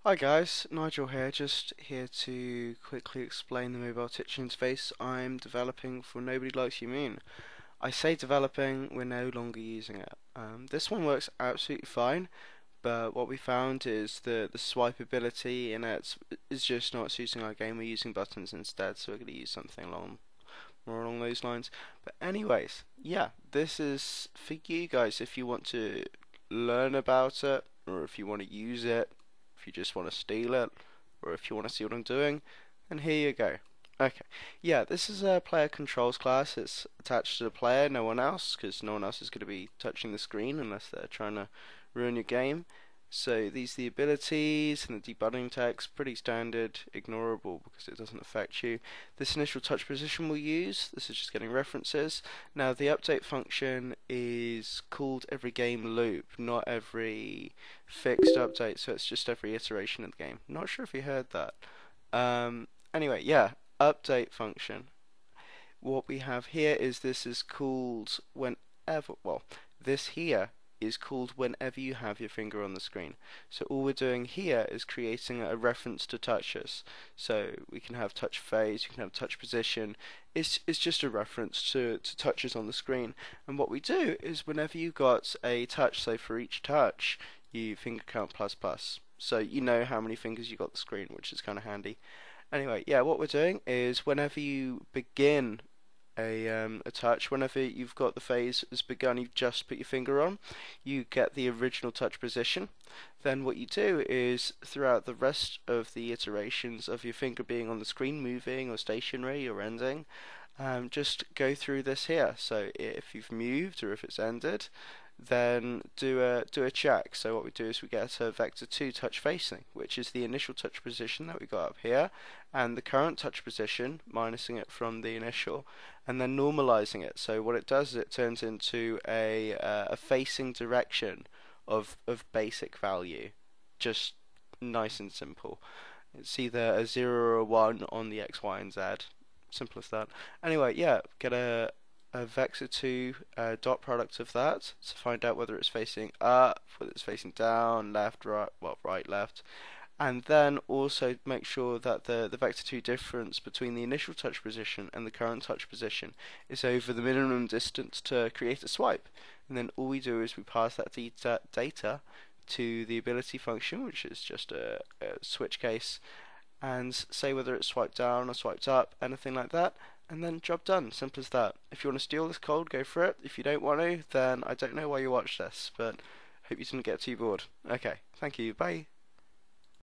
Hi guys, Nigel here, just here to quickly explain the mobile touch interface I'm developing for Nobody Likes You Mean. I say developing, we're no longer using it. This one works absolutely fine, but what we found is the swipeability in it is just not suiting our game. We're using buttons instead, so we're going to use something more along those lines. But anyways, yeah, this is for you guys if you want to learn about it, or if you want to use it, if you just want to steal it, or if you want to see what I'm doing, and here you go. Okay, yeah, this is a player controls class. It's attached to the player, no one else, because no one else is going to be touching the screen unless they're trying to ruin your game. So these are the abilities and the debugging text, pretty standard, ignorable because it doesn't affect you. This initial touch position we'll use, this is just getting references. Now the update function is called every game loop, not every fixed update, so it's just every iteration of the game. Not sure if you heard that. Anyway, yeah, update function. What we have here is this is called whenever, well, this here is called whenever you have your finger on the screen. So all we're doing here is creating a reference to touches. So we can have touch phase, you can have touch position. It's just a reference to touches on the screen. And what we do is whenever you got a touch, so for each touch, you finger count plus plus. So you know how many fingers you got the screen, which is kind of handy. Anyway, yeah, what we're doing is whenever you begin a touch, whenever you've got the phase has begun, you've just put your finger on, you get the original touch position. Then what you do is throughout the rest of the iterations of your finger being on the screen, moving or stationary or ending, just go through this here. So if you've moved or if it's ended, then do a check. So what we do is we get a vector 2 touch facing, which is the initial touch position that we got up here, and the current touch position, minusing it from the initial, and then normalizing it. So what it does is it turns into a facing direction of basic value, just nice and simple. It's either a 0 or a 1 on the X, Y, and Z. Simple as that. Anyway, yeah, get a vector 2 dot product of that to find out whether it's facing up, whether it's facing down, left, right, well, right, left, and then also make sure that the vector 2 difference between the initial touch position and the current touch position is over the minimum distance to create a swipe. And then all we do is we pass that data to the ability function, which is just a switch case, and say whether it's swiped down or swiped up, anything like that, and then job done. Simple as that. If you want to steal this code, go for it. If you don't want to, then I don't know why you watch this, but hope you didn't get too bored. Okay, thank you, bye.